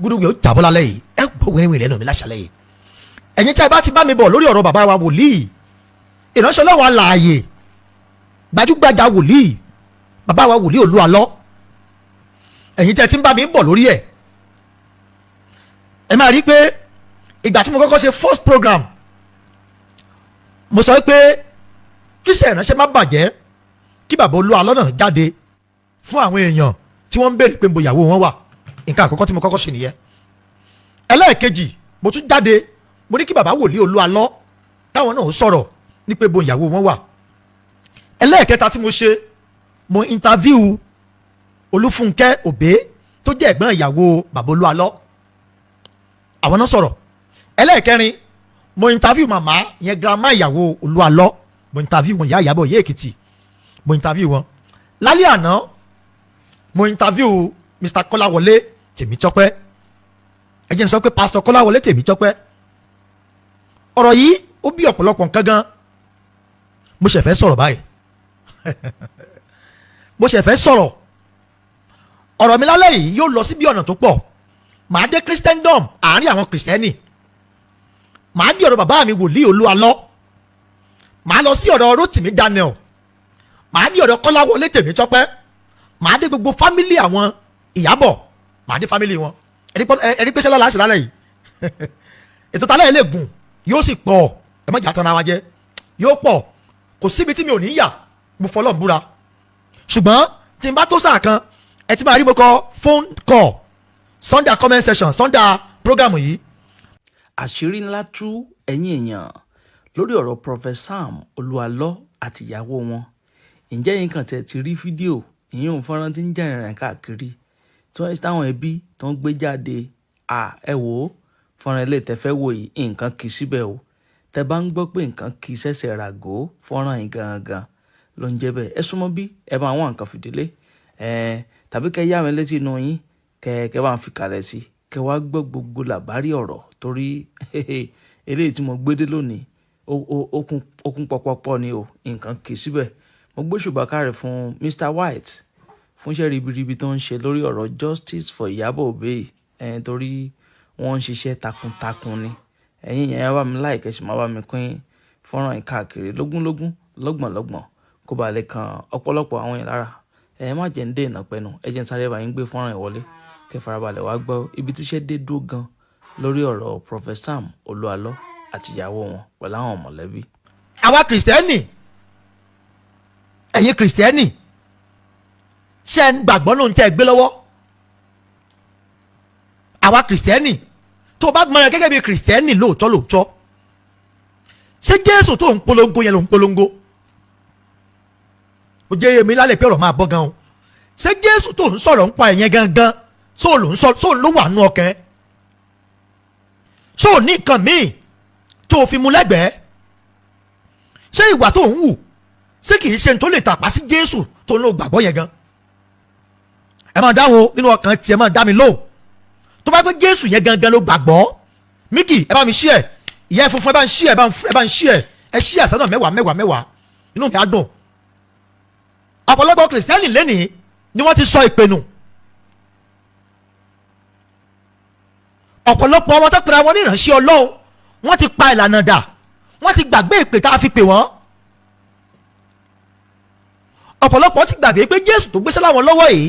gúdúgbì ó jàbọ́ lálẹ́ yìí ẹ gbọ́ wẹ́rẹ́wẹ́rẹ́ lẹ́nu mi láṣálẹ́ yìí ẹ̀yin tí a bá ti bá mi bọ̀ lórí ọ̀rọ̀ bàbá wa wòlíì ìránṣẹ́ Ọlọ́run alààyè gbajúgbajà wòlíì bàbá wa wòlíì Olúalọ́ ẹ̀yin tí a ti ń bá mi bọ̀ lórí ẹ̀ ẹ máa rí pé ìgbà tí mo kọ́kọ́ ṣe first program mo sọ pé kí iṣẹ́ ìránṣẹ́ má bàjẹ́ kí bàbá Olúalọ́ náà jáde fún àwọn èèyàn tí wọ́n ń béèrè pé níbo ìyàwó wọn wà nǹkan àkọ́kọ́ tí mo kọ́kọ́ ṣe nìyẹn ẹlẹ́ẹ̀kejì mo tún jáde mo ní kí bàbá wòlíì Olúalọ́ táwọn náà sọ̀rọ̀ ní pé bo ìyàwó wọn wà ẹlẹ́ẹ̀kẹta tí mo ṣe mo interview Olúfúnkẹ́ Òbé tó jẹ́ ẹ̀gbọ́n ìyàwó bàbá Olúalọ́ àwọn náà sọ̀rọ̀ ẹlẹ́ẹ̀kẹrin mo interview màmá yẹn grandma ìyàwó Olúalọ́ mo interview wọn ìyá Ìyábọ̀ ìyá Èkìtì mo interview wọn lálẹ́ àná mo interview Mr. Kọ́láwọlé Tèmítọ́pẹ́ ẹ jẹ́ n sọ pé Pastor Kọ́láwọlé Tèmítọ́pẹ́ ọ̀rọ̀ yìí ó bí ọ̀pọ̀lọpọ̀ nǹkan gan mo ṣe fẹ́ sọ̀rọ̀ báyìí mo ṣe fẹ́ sọ̀rọ̀ ọ̀rọ̀ mi lálẹ́ yìí yóò lọ sí bí ọ̀nà tó pọ̀ màá dé Christendom àárín àwọn kìrìsìtẹ́nì màá dé ọ̀rọ̀ bàbá mi wòlíì Olúalọ́ màá lọ sí ọ̀rọ̀ Rótìmí Daniel màá dé ọ̀rọ̀ Kọ́láwọlé Tèmítọ́pẹ́ màá dé gbogbo fámílì àwọn Ìyábọ̀ màá dé fámílì wọn ẹni pèsè lọ́la àṣìlálẹ̀ yìí ètò tálẹ̀ yìí lè gùn yóò sì pọ̀ ẹ má jà tán ara wa jẹ yóò pọ̀ kò síbi tí mi ò ní yà mo fọlọ́ ń búra ṣùgbọ́n tí n bá tó sáà kan ẹ ti máa rí mo kọ phone call Sunday comment section Sunday program yìí. àṣírí ńlá tú ẹ̀yin èèyàn lórí ọ̀rọ̀ Prophet Sam Olúalọ́ àti ìyàwó wọn ǹjẹ́ yín kàn tẹ̀ ti rí fídíò ìyẹn òun fọ́nrán tí ń jà ìrìn káàkiri táwọn ẹbí tó ń gbé jáde ẹ wò ó fọ́nrán ilé tẹ́fẹ́ wò yìí nǹkan kì í síbẹ̀ o tẹ́ bá ń gbọ́ pé nǹkan kì í ṣẹ̀ṣẹ̀ ràgó fọ́nrán yìí gangan ló ń jẹ́ bẹ́ẹ̀ ẹ súnmọ́ bí ẹ bá àwọn nǹkan fìdílé tàbí kẹ́ yá mi létí inú yín kẹ́ bá ń fi kalẹ̀ sí kẹ́ wá gbọ́ gbogbo làbárí ọ̀rọ̀ torí eléyìí tí mo gbé dé lónìí ó kún pọpọpọ ni o nǹkan kì í síbẹ̀ mo gbé ṣùgbọ́n káre fún Mr. White fún iṣẹ́ ribiribi tó ń ṣe lórí ọ̀rọ̀ justice for Ìyábọ̀ Òbé torí wọ́n ń ṣiṣẹ́ takuntakun ni ẹ̀yin yẹn bá mi láìkẹ́ sì máa bá mi pín fọ́nrán yìí káàkiri lógúnlógún lọ́gbọ̀nlọ́gbọ̀n kó ba lè kan ọ̀pọ̀lọpọ̀ àwọn yẹn lára má jẹ́ ń dé ìnà pẹ́nu ẹ jẹ́ ń sáré bá yín gbé fọ́nrán yìí wọlé kẹ́ farabalẹ̀ wá gbọ́ ibi tíṣẹ́ dé dúró gan lórí ọ̀rọ̀ Prophet Sam Olúalọ́ àti ìyàwó wọn pẹ̀lú àwọn mọ̀lẹ́bí. àwa kìrìsìtẹ́nì ẹ̀yin kìrìsìtẹ́nì ṣe ń gbàgbọ́ lóhun tẹ́ ẹ gbé lọ́wọ́ àwa kìrìsìtẹ́nì tó o bá mọ̀ ẹ́ gẹ́gẹ́ bí kìrìsìtẹ́nì lóòótọ́ ṣé Jésù tó ń polongo yẹn ló ń polongo ó jẹ́ èmi lálẹ́ pé ọ̀rọ̀ máa bọ́ gan o ṣé Jésù tó ń sọ̀rọ̀ ń pa ẹ̀yẹn gangan sóò ló wà nù ọkàn sóò ní nǹkan míì tó o fi mu lẹ́gbẹ̀ẹ́ ṣé ìwà tó ń wù ṣé kìí ṣe tó lè tàpá sí Jésù tó ń lo gbàgbọ́ yẹn gan ẹ máa dáhùn nínú ọkàn tiẹ̀ máa dá mi lóhùn tó bá pẹ́ Jésù yẹn gangan ló gbàgbọ́ Míkì ẹ bá mi ṣí ẹ ìyá ẹ funfun ẹ bá ń ṣí ẹ ẹ ṣí ẹ sọ́nà mẹ́wàá inú mi á dùn ọ̀pọ̀lọpọ̀ kìrìsìtẹ́nì lẹ́nìí ni wọ́n ti sọ ìpè nù ọ̀pọ̀lọpọ̀ ọmọ tó pera wọn ní ìránṣẹ́ Ọlọ́run wọ́n ti pa ìlànà dà wọ́n ti gbàgbé ìpè tá a fi pè wọ́n ọ̀pọ̀lọpọ̀ ti gbàgbé pé Jésù tó gbéṣẹ́ láwọn lọ́wọ́ yìí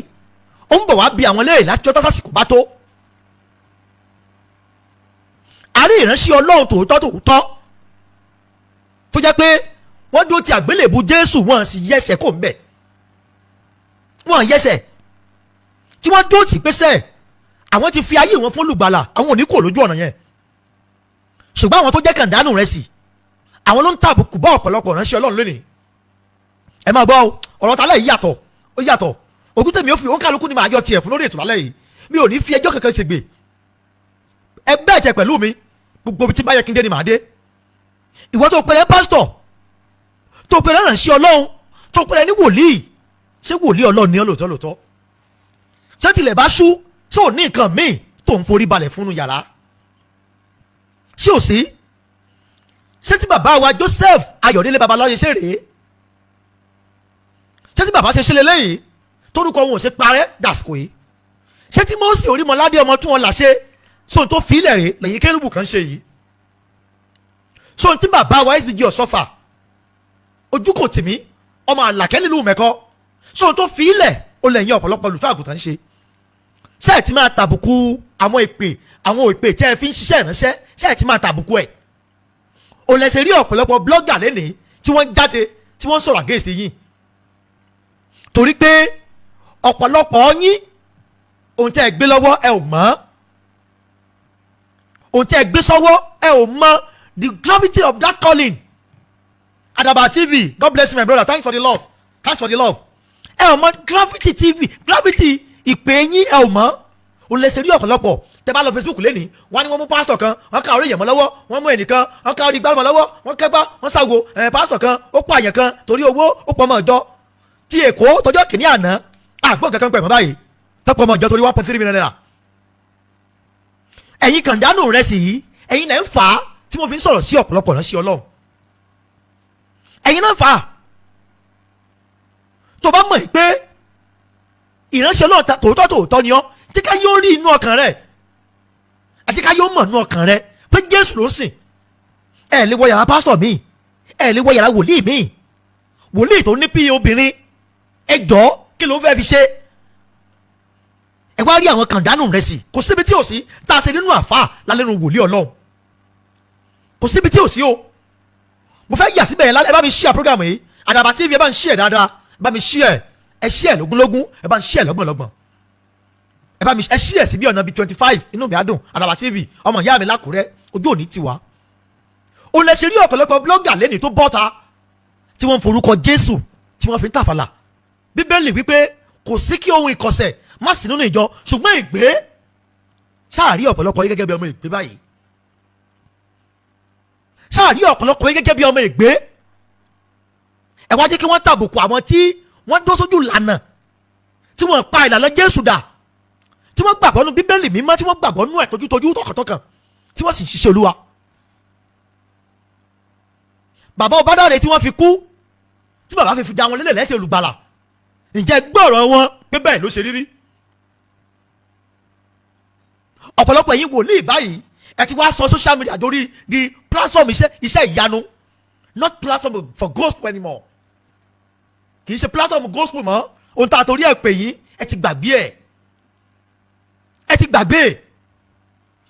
ó ń bọ̀ wá bí àwọn léèrè láti ọjọ́ tásìkò bá tó àrí ìránṣẹ́ Ọlọ́run tòótọ́ tó jẹ́ pé wọ́n dúró ti àgbélébù Jésù wọ́n sì yẹsẹ̀ kò ń bẹ̀ wọ́n yẹsẹ̀ tí wọ́n dúró tì pẹ́sẹ̀ àwọn ti fi ayé wọn fún olùgbàlà àwọn ò ní kò lójú ọ̀nà yẹn ṣùgbọ́n àwọn tó jẹ́ kàndánù rẹ̀ sí àwọn ló ń tàbùkù bọ́ ọ̀pọ̀lọpọ̀ ránṣẹ́ Ọlọ́run lónìí ẹ máa gbọ́ ọ̀rọ̀ tálẹ̀ yìí yàtọ̀ ó yàtọ̀ òkú tèmi ó fi òǹkàlùkù ni màá yọ tiẹ̀ fún lórí ètò lálẹ́ yìí mi ò ní fi ẹjọ́ kankan ṣègbè ẹ bẹ́ẹ̀ tẹ pẹ̀lú mi gbogbo ibi tí bá yẹ kí n dé ni màá dé ìwọ tó pẹ̀lẹ́ pásítọ̀ tó pẹ̀lẹ́ ránṣẹ́ Ọlọ́run tó pẹ̀lẹ́ ní wòlíì ṣé wòlíì Ọlọ́run ni ọ́ lóòótọ́ ṣé tilẹ̀ bá ṣú ṣé ò ní nǹkan míì tó ń forí balẹ̀ fúnnu yàrá ṣé ò sí ṣé tí bàbá wa Joseph Ayọ̀délé Babalọ́yè ṣe rèé ṣé tí bàbá ṣe ṣe lélẹ́yìí torúkọ wọn ò ṣe parẹ́ dàsìkò yìí ṣé tí Mósè Orímọládé ọmọ tún wọn là ṣe sóhun tó fi ilẹ̀ rè lẹ́yìn kérúbù kan ṣe yìí, sóhun tí bàbá wa SBG Ọ̀ṣọ́fà ojú kò tì mí ọmọ àlàkẹ́ nílùú mẹ́kọ́ sóhun tó fi ilẹ̀ ó lẹ́yìn ọ̀pọ̀lọpọ̀ olùṣọ́ àgùntàn ṣe. ṣáà ti máa tàbùkù àwọn ìpè tí ẹ fi ń ṣiṣẹ́ ìránṣẹ́, ṣáà ti máa tàbùkù ẹ̀. ò lẹ́sẹ̀ rí ọ̀pọ̀lọpọ̀ blọ́gà lẹ́nìí tí wọ́n jáde tí wọ́n sọ̀rọ̀ àgéèsí yìí, torí pé ọ̀pọ̀lọpọ̀ yín ohun tẹ́ ẹ gbé lọ́wọ́ ẹ ò mọ̀, ohun tẹ́ ẹ gbé sọ́wọ́ ẹ ò mọ̀ the gravity of that calling. Adaba TV, God bless you my brother, thanks for the love, thanks for the love. ẹ ò mọ̀ gravity TV, gravity ìpè yín ẹ ò mọ̀. o lè ṣe rí ọ̀pọ̀lọpọ̀ tẹ́ bá lọ Facebook lẹ́nìí wọ́n ní wọ́n mú pásítọ̀ kan wọ́n ká orí èèyàn mọ́ lọ́wọ́, wọ́n mú ẹnìkan wọ́n ká orí gbàmọ́ lọ́wọ́, wọ́n kẹ́gbá wọ́n ṣàgò pásítọ̀ kan ó pa àyàn kan torí owó ó pọ̀ mọ́ ọjọ́ ti Èkó tọjọ́ kìíní àná àgbọ̀n kankan pẹ̀ mọ́ báyìí tọ́pọ̀ mọ́ ọjọ́ torí 1.3 million naira. ẹ̀yin kàndánù rẹ̀ sì yìí ẹ̀yin náà ń fà á tí mo fi ń sọ̀rọ̀ sí ọ̀pọ̀lọpọ̀ náà sí Ọlọ́run, ẹ̀yin náà ń fà á. tó bá mọ̀ pé ìránṣẹ́ Ọlọ́run tòótọ́ ni ọ́, tí ká yóò rí inú ọkàn rẹ̀ àti ká yóò mọ̀ inú ọkàn rẹ̀ pé Jésù ló sìn. ẹ lè wọ yàrá pásítọ̀ míì, ẹ lè wọ yàrá wòlíì míì, wòlíì tó ní pí obìnrin ẹ jọ kí ló fẹ́ fi ṣe. ẹ wá rí àwọn kàndánù rẹ̀ sí, kò síbi tí ò sí tá a ṣe nínú àfáà lálẹ́nu wòlíì Ọlọ́run, kò síbi tí ò sí o. mo fẹ́ yà síbẹ̀ yẹn ẹ bá mi share program yìí, Àdàbà TV ẹ bá mi share dáadáa, ẹ bá mi share, ẹ share lógúnlógún, ẹ bá mi share lọ́gbọ̀nlọ́gbọ̀n, ẹ bá mi ẹ share sí bí ọ̀nà bíi 25, inú mi á dùn. Àdàbà TV ọmọ ìyá mi lákùrẹ́ ojú òní tiwa. o lè ṣe rí ọ̀pọ̀lọpọ̀ blogger lẹ́ni tó bọ́ta tí wọ́n ń forúkọ Jésù tí wọ́n fi ń tàfàlà. Bíbélì wípé kò sí kí ohun ìkọ̀sẹ̀ má sí nínú ìjọ, ṣùgbọ́n ìgbé sáàrí ọ̀pọ̀lọpọ̀ yín gẹ́gẹ́ bí ọmọ ìgbé báyìí, sáàrí ọ̀pọ̀lọpọ̀ yín gẹ́gẹ́ bí ọmọ ìgbé. ẹ wá jẹ́ kí wọ́n tàbùkù àwọn tí wọ́n dó sójú lànà, tí wọ́n pa ìlànà Jésù dà, tí wọ́n gbàgbọ́ nú Bíbélì mímọ́, tí wọ́n gbàgbọ́ nú ẹ̀ tójútójú tọkàntọkàn, tí wọ́n sì ń ṣiṣẹ́ Olúwa. bàbá Ọbádáre tí wọ́n fi kú, tí bàbá fi dá wọn lélẹ̀ lẹ́sẹ̀ olùgbàlà, ǹjẹ́ gbọ́rọ̀ wọn pé bẹ́ẹ̀ ló ṣe rírí. ọ̀pọ̀lọpọ̀ ẹ̀yin wòlíì báyìí ẹ ti wá sọ social media dórí di platform iṣẹ́ ìyanu, not platform for gospel anymore. kì í ṣe platform gospel mọ́, ohun tá a torí ẹ̀ pè yín ẹ ti gbàgbé ẹ̀, ẹ ti gbàgbé.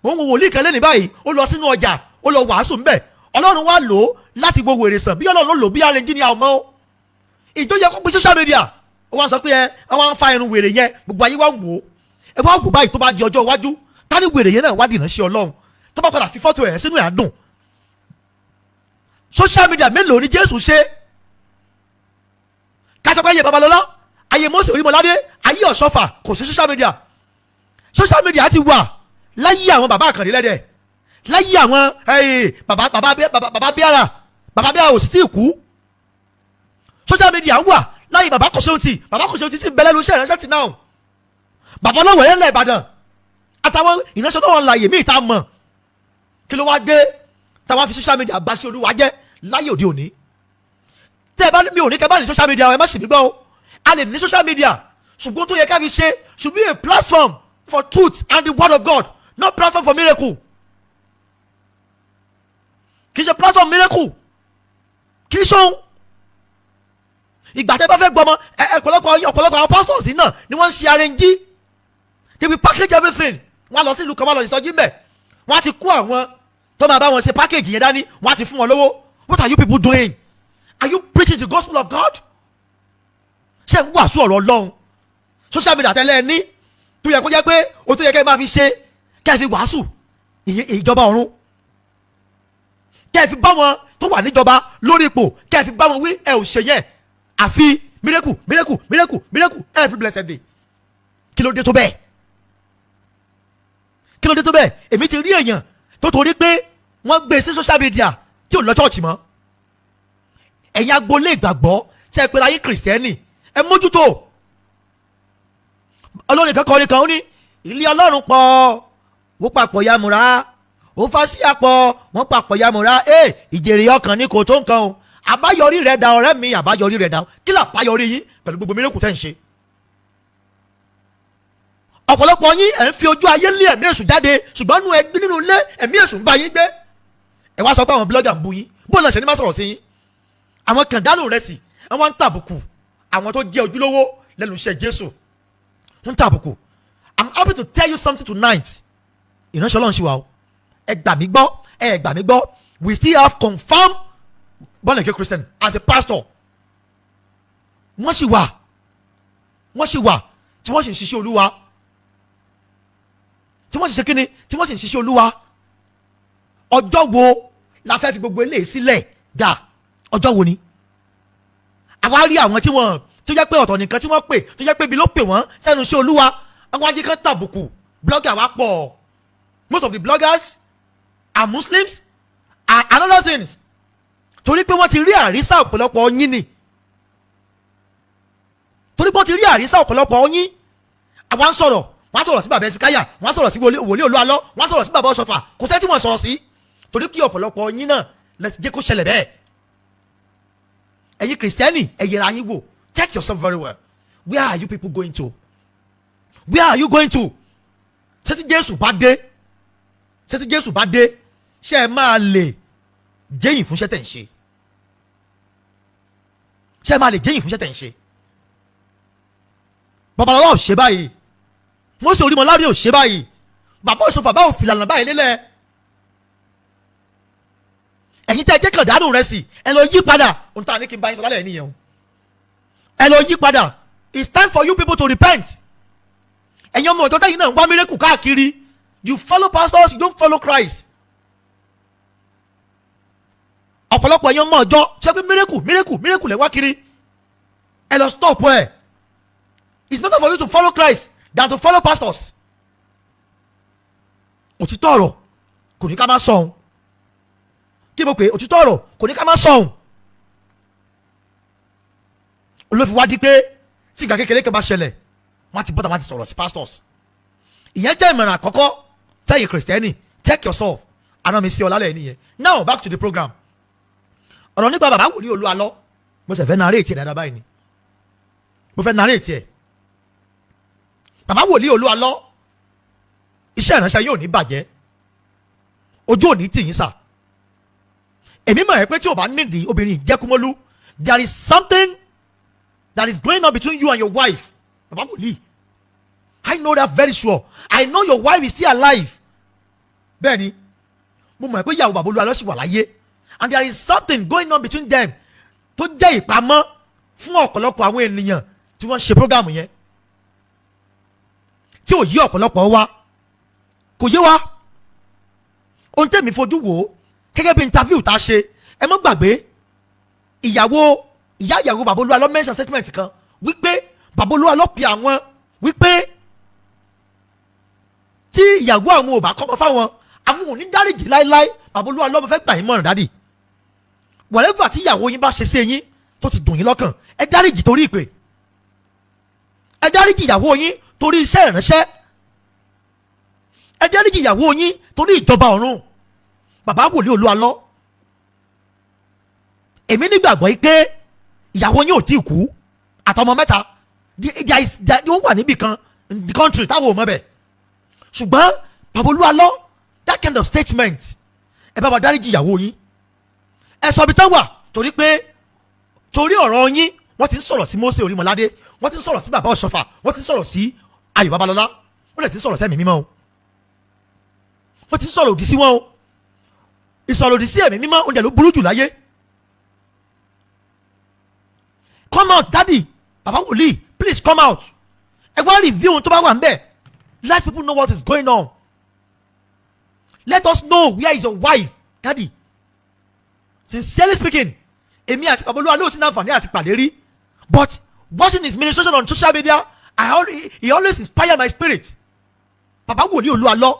òun wo wòlíì kan lẹ́nìí báyìí ó lọ sínú ọjà ó lọ wàásù ńbẹ̀, Ọlọ́run wá lò ó láti gbogbo èrè sàn, bí Ọlọ́run ló lò bí arẹnjí ni àwọn ọmọ ìjọ yẹ kó pe social media. ó wá sọ pé ẹ wá ń fa irun wèrè yẹn gbogbo ayé wá ń wò ó, ẹ wá wò báyìí tó bá di ọjọ́ iwájú tani wèrè yẹn náà wá dìnnà sí Ọlọ́run tó bá padà fi fọ́tò ẹ̀ sínú ẹ̀ á dùn. social media mélòó ni Jésù ṣe? kásán pé ayé Babalọ́lá, ayé Mósè Orímọládé, ayé Ọ̀ṣọ́fà kò sí social media. social media ti wà láyé àwọn bàbá àkàndé lẹ́dẹ̀, láyé àwọn bàbá bíárà ò sì tí ì kú. social media wà láyé bàbá Kòsóntì ti bẹ̀lẹ̀ lu iṣẹ́ ìránṣẹ́ ti náà. bàbá ọlọ́wọ̀ yẹn lẹ̀ Ìbàdàn àtàwọn ìránṣẹ́ tó wọn láàyè míì tá a mọ̀. kí ló wá dé táwọn fi social media bá sí Olúwa jẹ́ láyé òde òní? tẹ́ ẹ bá mi ò ní kẹ́ bá ní social media ẹ má sì mí gbọ́ o, a lè ní social media ṣùgbọ́n tó yẹ ká fi ṣe should be a platform for truth and the word of God, not platform for miracle. kì í ṣe platform miracle, kì í ṣohun. ìgbà tẹ́ bá fẹ́ gbọmọ ọ̀pọ̀lọpọ̀ àwọn pastors náà ni wọ́n ń ṣe arẹ́njí, they will package everything. wọ́n á lọ sí ìlú kan wọ́n lọ ìsọjí mbẹ̀, wọ́n á ti kó àwọn tó máa bá wọn ṣe package yẹn dání, wọ́n á ti fún wọn lówó. What are you people doing? Are you preaching the gospel of God? ṣé ń wàásù ọ̀rọ̀ Ọlọ́run? social media tẹ́lẹ̀ ẹ ní tó yẹ kó jẹ́ pé o tó yẹ kẹ́ ẹ máa fi ṣe kẹ́ ẹ fi wàásù ìjọba ọ̀run, kẹ́ ẹ fi bá wọn tó wà níjọba lórí ipò, kẹ́ ẹ fi bá wọn wí ẹ ò ṣe yẹn àfi miracle every blessed day. kí ló dé tó bẹ́ẹ̀? kí ló dé tó bẹ́ẹ̀? èmi ti rí èèyàn tó torí pé wọ́n gbé sí social media tí ò lọ chọ́ọ̀chì mọ́. ẹ̀yin agboolé ìgbàgbọ́ tẹ́ ẹ pé láyé kìrìsìtẹ́nì ẹ mójútó. olórin kan kọrin kan ó ní ilé Ọlọ́run pọ̀ wọ́n papọ̀ yamura, ó fà sí àpọ̀ wọ́n papọ̀ yamura, ìjèrè ọkàn ní kò tó nǹkan o. àbáyọrí rẹ̀ da ọ̀rẹ́ mi, àbáyọrí rẹ̀ da. kí là báyọrí yín pẹ̀lú gbogbo mírèkù tẹ́ ń ṣe? ọ̀pọ̀lọpọ̀ yín ẹ̀ ń fi ojú ayé lé ẹ̀mí èṣù jáde ṣùgbọ́n nínú ilé ẹ̀mí èṣù ń bá yín gbé. ẹ wá sọ pé àwọn blogger ń bu yín bóun náà ṣe ní má sọ̀rọ̀ sí yín. àwọn kàndánù rẹ̀ sì wọ́n ń tàbùkù àwọn tó jẹ́ ojúlówó lẹ́nu iṣẹ́ Jésù ń tàbùkù. I'm happy to tell you something tonight. ìránṣẹ́ Ọlọ́run ṣì wà o, ẹ gbà mí gbọ́ we still have confirmed born again Christian as a pastor. wọ́n sì wà tí wọ́n sì ń ṣiṣẹ́ Olúwa, tí wọ́n sì ṣe kíni, tí wọ́n sì ń ṣiṣẹ́ Olúwa. ọjọ́ wo la fẹ́ fi gbogbo eléyìí sílẹ̀ dà? ọjọ́ wo ni? àwa rí àwọn tí wọ́n tó jẹ́ pé ọ̀tọ̀ nìkan tí wọ́n pè tó jẹ́ pé ibi ló pè wọ́n sẹ́nu iṣẹ́ Olúwa, àwọn ajé kan tàbùkù blogger wa pọ̀. Most of the bloggers are Muslims and other things. torí pé wọ́n ti rí àrísà ọ̀pọ̀lọpọ̀ yín ni, torí pé wọ́n ti rí àrísà ọ̀pọ̀lọpọ̀ yín. àwa ń sọ̀rọ̀, wọ́n á sọ̀rọ̀ sí bàbá Ẹ̀sìkáyà, wọ́n á sọ̀rọ̀ sí wòlíì Olúalọ́, wọ́n á sọ̀rọ̀ sí bàbá Ọ̀ṣọ́fà, kò sẹ́ tí wọ́n sọ̀rọ̀ sí, torí kí ọ̀pọ̀lọpọ̀ yín náà lẹ́tí jẹ́ kó ṣẹlẹ̀ bẹ́ẹ̀. ẹ̀yin kìrìsìtẹ́nì ẹ yẹra yín wò, check yourself very well. Where are you people going to? Where are you going to? ṣé tí Jésù bá dé ṣé ẹ máa lè jẹ́yìn fún iṣẹ́ tẹ̀ ń ṣe? ṣé ẹ máa lè jẹ́yìn fún iṣẹ́ tẹ̀ ń ṣe? Babalọlá ò ṣe báyìí, Mósè Orímọládé ò ṣe báyìí, bàbá Ọ̀ṣọ́fà bá ò fìlànà báyìí lélẹ̀. ẹ̀yin tí ẹ jẹ́ kàn dánù rẹ̀ sí ẹ lọ yí padà. ohun tá a ní kí n bá yín sọ lálẹ́ nìyẹn o, ẹ lọ yí padà. It's time for you people to repent. ẹ̀yin ọmọ ọ̀dọ́ tẹ́yìn náà ń wá mírẹ́kù káàkiri. You follow pastors, you don't follow Christ. ọ̀pọ̀lọpọ̀ ẹ̀yin ọmọ ọjọ́ ṣe pé mírẹ́kù lẹ wá kiri. ẹ lọ stop ẹ. It's better for you to follow Christ than to follow pastors. òtítọ́ ọ̀rọ̀ kò ní ká má sọ̀hún. kí mo pè é? òtítọ́ ọ̀rọ̀ kò ní ká má sọ̀hún. olófin wá di pé tí ìgbà kékeré kan bá ṣẹlẹ̀ wọ́n ti bọ́dà wọ́n ti sọ̀rọ̀ sí pastors. ìyẹn jẹ́ ìmọ̀ràn àkọ́kọ́ fẹ́yìn kìrìsìtẹ́nì. check yourself. àná mi sí ọ lálẹ́ nìyẹn. Now back to the program. ọ̀rọ̀ nípa bàbá wòlíì Olúalọ́ mo sì fẹ́ narrate ẹ̀ dáadáa báyìí ni. mo fẹ́ narrate ẹ̀. bàbá wòlíì Olúalọ́ iṣẹ́ ìránṣẹ́ yóò ní bàjẹ́, ojú ò ní tì yín sà. èmi mọ̀ ẹ́ pé tí o bá nídìí obìnrin ìjẹ́kúmọ́lú, there is something that is going on between you and your wife. bàbá wòlíì, I know that very sure. I know your wife is still alive. bẹ́ẹ̀ni mo mọ̀ ẹ́ pé ìyàwó bàbá Olúalọ́ sì wà láyé, and there is something going on between them tó jẹ́ ìpamọ́ fún ọ̀pọ̀lọpọ̀ àwọn ènìyàn tí wọ́n ṣe program yẹn, tí ò yí ọ̀pọ̀lọpọ̀ wa, kò yé wa. ohun tẹ̀mí fojú wò ó gẹ́gẹ́ bí interview tá a ṣe, ẹ mọ́ gbàgbé ìyá ìyàwó bàbá Olúalọ́ mention statement kan wípé bàbá Olúalọ́ pe àwọn wípé tí ìyàwó àwọn ò bá kọ́kọ́ fáwọn àwọn ò ní dáríjì láéláé. bàbá Olúalọ́ mo fẹ́ gbà yín mọ̀ràn dádì, whatever tí ìyàwó yín bá ṣe sí yín tó ti dùn yín lọ́kàn, ẹ dáríjì torí ìpè, ẹ dáríjì ìyàwó yín torí iṣẹ́ ìránṣẹ́, ẹ dáríjì ìyàwó yín torí ìjọba ọ̀run. bàbá wòlíì Olúalọ́, èmi nígbàgbọ́ yìí pé ìyàwó yín ò tí ì kú àtọmọ mẹ́ta, ó wà níbì kan in the country táwọn ò mọ̀ bẹ̀. ṣùgbọ́n bàbá Olúalọ́, that kind of statement, ẹ bá wa dáríjì ìyàwó yín, ẹ sọ ibi tán wà, torí ọ̀rọ̀ yín wọ́n ti ń sọ̀rọ̀ sí Mósè Orímọládé, wọ́n ti ń sọ̀rọ̀ sí bàbá Ọ̀ṣọ́fà, wọ́n ti ń sọ̀rọ̀ sí Ayọ̀ Babalọ́lá, wọ́n lè ti ń sọ̀rọ̀ sẹ́mi mímọ́ o, wọ́n ti ń sọ̀rọ̀ òdì sí wọn o. ìsọ̀rọ̀ òdì sí ẹ̀mí mímọ́ oúnjẹ ló burú jù láyé. Come out daddy, bàbá wòlíì, please come out. ẹ wá review ohun tó bá wà ń bẹ̀. Let people know what is going on. Let us know where is your wife, daddy. Sincerely speaking, èmi àti bàbá Olúalọ́ sí náà fàní àti pàdé rí, but watching his ministration on social media, he always inspire my spirit. bàbá wòlíì Olúalọ́,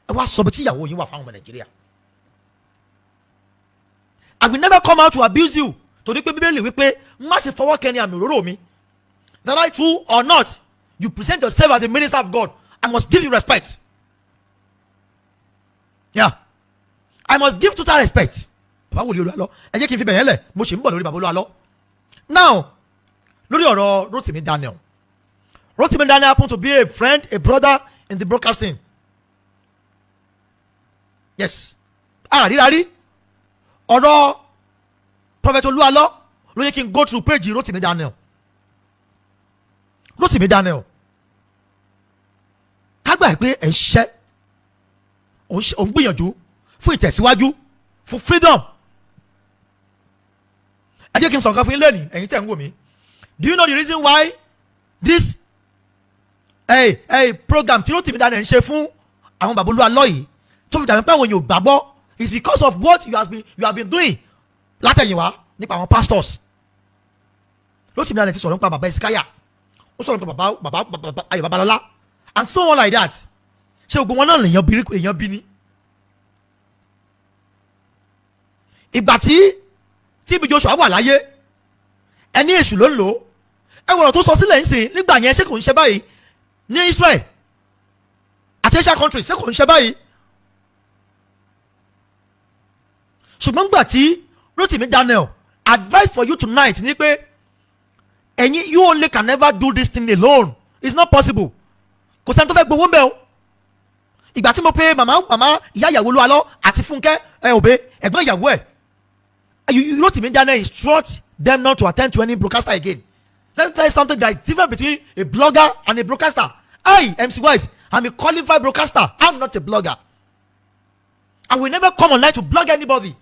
ẹ wá sọ bí tí ìyàwó yín wà fáwọn ọmọ Nàìjíríà. I will never come out to abuse you, torí pé Bíbélì wípé má ṣe fọwọ́ kẹ́ni àmì òróró mi. That I true or not, you present yourself as a minister of God, I must give you respect. Yeah, I must give total respect. bàbá wòlíì Olúalọ́, ẹ jẹ́ kí n fi bẹ̀yẹn lẹ̀, mo ṣì ń bọ̀ lórí bàbá Olúalọ́. Now lórí ọ̀rọ̀ Rótìmí Daniel, Rotimi Daniel happened to be a friend, a brother in the broadcasting. Yes. Rí ọ̀rọ̀ Prophet Oluwalo ló yẹ kí n go through page Rotimi Daniel. Rotimi Daniel. Kágbà pé ẹ̀ ń ṣiṣẹ́, òun gbìyànjú fún ìtẹ̀síwájú, fún freedom. Ẹ jẹ́ kí n sọ nǹkan fún yín lónìí, ẹ̀yin tẹ̀ ń wò mí. Do you know the reason why this program tí Rotimi Daniel ń ṣe fún àwọn bàbá Oluwalo yìí tó fi dàbí pé àwọn èèyàn ò gbàgbọ́ is because of what you have been doing látẹ̀yìnwá nípa àwọn pastors. Rotimi Daniel ti sọ̀rọ̀ nípa bàbá Ezekiah, ó sọ̀rọ̀ nípa bàbá Ayọ̀ Babalọ́lá and so on like that. Ṣé gbogbo wọn náà èèyàn bí ni? Ìgbà tí TB Joshua wà láyé ẹni èṣù ló ń lò ó, ẹ wọ̀rọ̀ tó sọ sílẹ̀ ń sìn nígbà yẹn ṣé kò ń ṣe báyìí ní Israel àti Asian countries, ṣé kò ń ṣe báyìí? Ṣùgbọ́n gbà tí Rotimi Daniel advice for you tonight ni pé ẹ̀yin you only can never do this thing alone, it's not possible. Kò sẹ́ni tó fẹ́ gbowó ń bẹ̀ o. Ìgbà tí mo pe màmá ìyá ìyàwó Oluwalo àti Fúnkẹ́ Òbé ẹ̀gbọ́n ìyàwó ẹ̀, Rotimi Daniel instruct them not to attend to any broadcaster again. Let me tell you something that is different between a blogger and a broadcaster. I, MC Wise, I'm a qualified broadcaster. I'm not a blogger. I will never come online to blog anybody.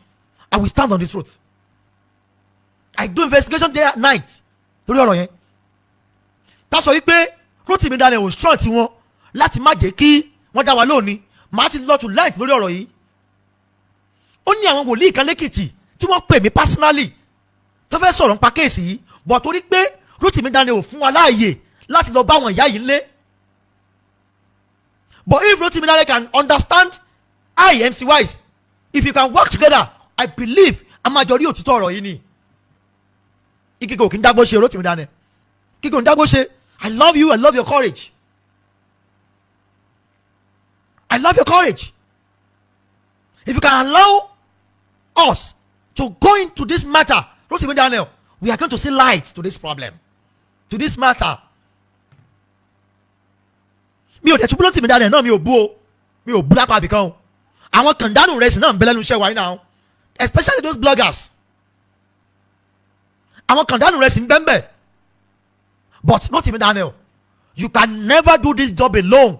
I will stand on the truth. I do investigation day and night. Lórí ọ̀rọ̀ yẹn. That's why pé Rotimi Daniel was strong tí wọ́n láti má jẹ́ kí wọ́n dá wa lónìí. Màá ti lọ to light lórí ọ̀rọ̀ yìí. Ó ní àwọn wòlíì kan lẹ́kìtì tí wọ́n pè mí personally tó fẹ́ sọ̀rọ̀ nípa kéèsì yìí. But torí pé Rotimi Daniel ò fún wa láàyè láti lọ bá àwọn ìyá yìí lé. But if Rotimi Daniel can understand I, MC Wise, if you can work together, I believe a máa jọ rí òtítọ́ ọ̀rọ̀ yìí ni. Ikiko kì í dágbó ṣe Rotimi Daniel. Kíkò ń dágbó ṣe. I love you, I love your courage. I love your courage. If you can allow us to go into this matter, Rotimi Daniel, we are going to see light to this problem, to this matter. Mi ò dẹ̀ tún Rotimi Daniel náà mi ò bú lápá àbíkan o. Àwọn kàndánù rẹ̀ sì náà ń bẹ lẹ́nu iṣẹ́ wa yìí náà, especially those bloggers. Àwọn kàndánù rẹ̀ sì ń bẹ́ẹ̀. But Rotimi Daniel, you can never do this job alone.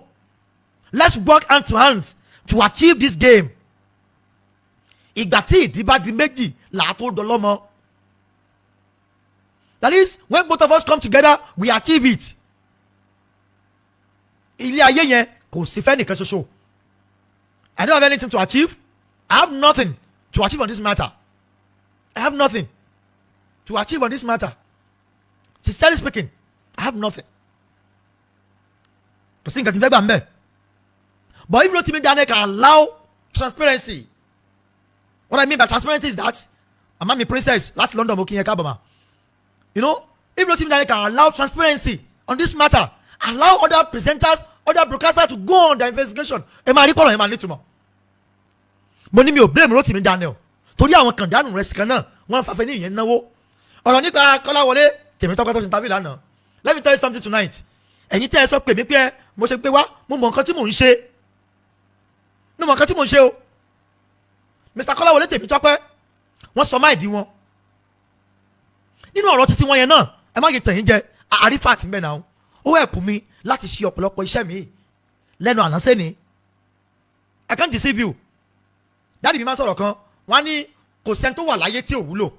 Let's work hand to hands to achieve this game. Ìgbà tí ìdí bá di méjì làá tó dọlọ́mọ. That is, when both of us come together, we achieve it. Ilé ayé yẹn kò sí fẹ́ nìkan ṣoṣo. I don't have anything to achieve. I have nothing to achieve on this matter. I have nothing to achieve on this matter. Sincerely speaking, I have nothing. Kò sí nǹkan tí n fẹ́ gbà ń bẹ̀. But if Rotimi Daniel can allow transparency, what I mean by transparency is that Mama mi princess láti London mo kí yẹn káàbọ̀ ma. You know, if Rotimi Daniel can allow transparency on this matter, allow other presenters, other broadcasters to go on their investigation, ẹ máa rí kọ́lọ̀ ẹ máa ní túmọ̀. Mo ní mi ò blame Rotimi Daniel torí àwọn kàndánù rẹ̀ sì kan náà wọ́n fàfẹ́ ní ìyẹn náwó. Ọ̀rọ̀ nípa Kọ́láwọlé Tèmítọ́pẹ́ tó ti tàbí lánàá. Let me tell you something tonight. Ẹ̀yin tẹ́ ẹ sọ pé mi pé mo ṣe pé wá mo mọ nǹkan tí mò ń ṣe. Mo mọ nǹkan tí mò ń ṣe o. Mr. Kọ́láwọlé Tèmítọ́pẹ́ wọ́n sọ máìdí wọn. Nínú ọ̀rọ̀ títí wọn yẹn náà ẹ má yẹ tẹ̀yìn jẹ àrífà tí ń bẹ̀ náà. Ó ẹ̀pù mi láti ṣe ọ̀pọ̀lọpọ̀ iṣẹ́ mi lẹ́nu ànánsẹ́ ni. I can't deceive you. Dáàdì mi máa sọ̀rọ̀ kan wọ́n á ní kò sẹ́ni tó wà láyé tí ò wúlò.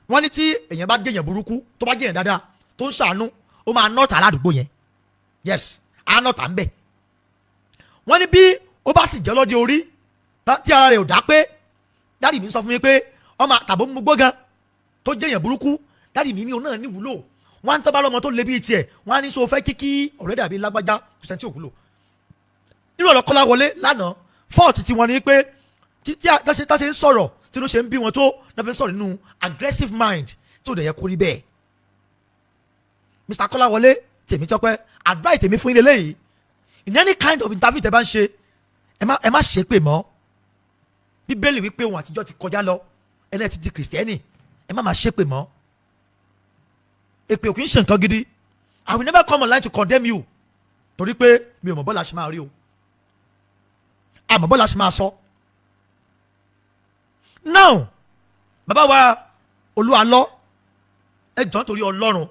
Wọ́n ní tí èèyàn bá jẹ́yàn burúkú tó bá jẹ́yàn dáadáa tó ń ṣàánú ó máa nọ́ọ̀tà aládùúgbò yẹn. Yes, á nọ́ọ̀tà ń bẹ̀. Wọ́n ní bí ó bá sì jẹ́ lọ́dẹ orí tí ara rẹ̀ ò dá pé dáàdì mi sọ fún mi pé ọmọ tàbó mú gbógan tó jẹ́yàn burúkú dáàdì mi ní òun náà ní wúlò. Wọ́n á ń tọ́ba lọ́mọ tó le bíi tiẹ̀ wọ́n á ní sọ fẹ́ kíkí ọ̀rẹ́ dàbí lágbájá kò sẹ́ni tí ò wúlò. Nínú ọ̀rọ̀ Kọ́láwọlé lánàá fọ́ọ̀tì tí wọ́n ní pé tí táṣe ń sọ̀rọ̀ tí ló ṣe ń bí wọn tó náà fi ń sọ̀rọ̀ nínú aggressive mind tí ò dẹ̀ yẹ kó rí bẹ́ẹ̀. Mr. Kọ́láwọlé Tèmítọ́pẹ́ advice tèmi fún ilé lẹ́yìn in any kind of interview tẹ́ bá ń ṣe ẹ má ṣe pé mọ́. Bíbélì wípé ohun àtijọ́ ti kọjá lọ ẹni ẹ ti di kìrìsìtẹ́nì ẹ má máa ṣe pé mọ́. Èpè ò kì í ṣe nǹkan gidi I will never come online to condemn you torí pé mi ò mọ̀ bọ́lá ṣe máa rí o àmọ́ bọ́lá ṣe máa sọ. Now bàbá wa Olúalọ́ ẹ jọ̀ọ́ torí Ọlọ́run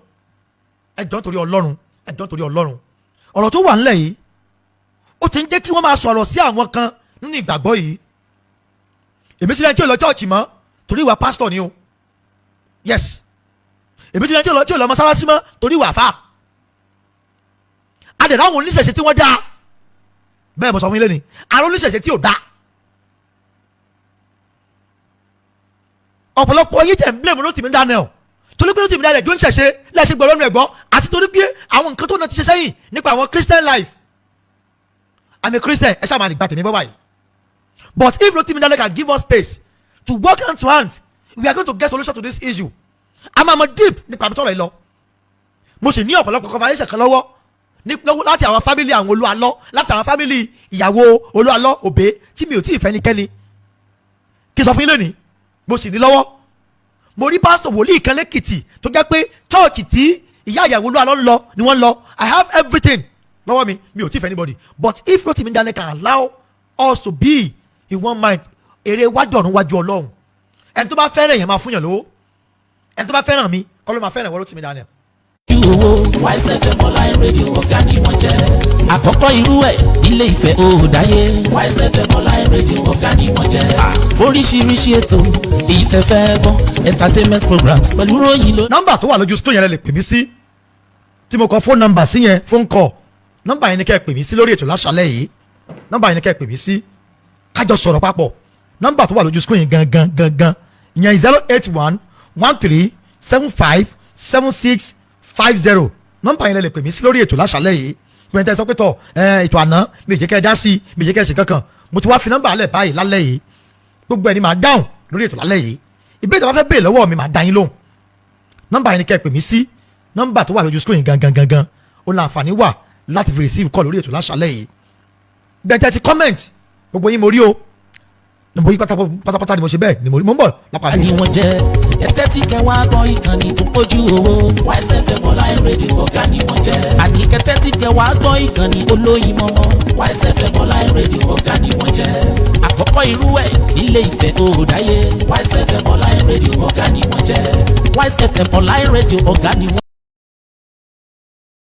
ẹ jọ̀ọ́ torí Ọlọ́run ẹ jọ̀ọ́ torí Ọlọ́run ọ̀rọ̀ tó wà nílẹ̀ yìí ó ti ń jẹ́ kí wọ́n máa sọ̀rọ̀ sí àwọn kan nínú ìgbàgbọ́ yìí. Èmi ti rẹ̀ tí ò lọ chọ́ọ̀chì mọ́ torí ìwà pásítọ̀ ni o, yes. Èmi ti rẹ̀ tí ò lọ mọ́sálásí mọ́ torí ìwà àfà. Adẹ̀dá àwọn oníṣẹ̀ṣe tí wọ́n dá bẹ́ẹ̀ mo sọ fún yín lẹ́ni àwọn oníṣẹ̀ṣe tí ò dá. Ọ̀pọ̀lọpọ̀ yín tẹ̀ ń blame Rótìmí Daniel torí pé Rótìmí Daniel jó ń ṣẹ̀ṣe lẹ́sẹ̀ gbọ́ lọ́nu ẹ̀gbọ́n àti torí pé àwọn nǹkan tó náà ti ṣe sẹ́yìn nípa àwọn Christian life. I'm a Christian, ẹ ṣáà máa nígbà tèmi bọ́ báyìí. But if Rótìmí Daniel can give us space to work hand to hand, we are going to get solution to this issue. I'm deep nípa àbí tọ́rọ̀ yìí lọ. Mo sì ní ọ̀pọ̀lọpọ̀ conversation kan lọ́wọ́ láti àwọn family àwọn Olúalọ́, láti àwọn family ìyàwó Olúalọ́ òbé tí mi ò tí ì fẹ́ nikẹ́ni. Kí n sọ fún yín lónìí, mo sì ní lọ́wọ́. Mo rí pásítọ̀ wòlíì kan lẹ́kìtì tó jẹ́ pé chọ́ọ̀chì tí ìyá ìyàwó Olúalọ́ ń lọ ni wọ́n ń lọ. I have everything lọ́wọ́ mi ò tí ì fẹ́ anybody. But if Rótìmí Daniel can allow us to be in one mind, èrè wájú ọ̀run wájú Ọlọ́run. Ẹni tó bá fẹ́ràn èèyàn máa fún yàn lówó. Ẹni tó bá fẹ́ràn mi kọ́ ló máa fẹ́ràn ìwọ Rótìmí Daniel. owó YSFM online radio ọ̀gá ni wọ́n jẹ́. àkọ́kọ́ irú ẹ̀ ilé Ifẹ̀ òòdáyé. YSFM online radio ọ̀gá ni wọ́n jẹ́. oríṣiríṣi ètò èyí tẹ́ fẹ́ gbọ́ entertainment programs pẹ̀lú ròyìn ló. nọ́mbà tó wà lójú screen yẹn lè pè mí sí tí mo kọ phone number sí yẹn phone call nọ́mbà yẹn ni kẹ́ ẹ pè mí sí lórí ètò láṣálẹ́ yìí nọ́mbà yẹn ni kẹ́ ẹ pè mí sí kájọ sọ̀rọ̀ papọ̀ nọ́mbà tó wà lójú screen yẹn gangan ìyẹn 08113757650 nọ́mbà yẹn lè pè mí sí lórí ètò láṣálẹ́ yìí pẹ̀lú sọ pé tọ̀ ètò àná mi jẹ́ kẹ́ ẹ dá sí mi jẹ́ kẹ́ ẹ ṣe kankan mo ti wá fi nọ́mbà alẹ́ báyìí lálẹ́ yìí gbogbo ẹni máa dáhùn lórí ètò lálẹ́ yìí ìbéèrè tó bá fẹ́ béèrè lọ́wọ́ mi máa dá yín lóhùn nọ́mbà yẹn ni kẹ́ ẹ pè mí sí nọ́mbà tó wà lójú screen gangan ó ní àǹfààní wà láti fi receive call lórí ètò láṣálẹ́ yìí bẹ́ẹ̀ tẹ́ ti comment gbogbo yín mo rí o mo yí pátápátá ni mo ṣe bẹ́ẹ̀ ni mo rí mo ń bọ̀ lápá ni wọ́n jẹ́ ẹ̀tẹ́ tí kẹ́ wá gbọ́ ìkànnì tó pójú owó. YSFM online radio ọ̀gá ni wọ́n jẹ́. àní kẹ́tẹ́ tí kẹ́ wá gbọ́ ìkànnì olóyin mọ́mọ́. YSFM online radio ọ̀gá ni wọ́n jẹ́. àkọ́kọ́ irú ẹ̀ ilé Ifẹ̀ òòdáyé. YSFM online radio ọ̀gá ni wọ́n jẹ́. YSFM online radio ọ̀gá ni wọ́n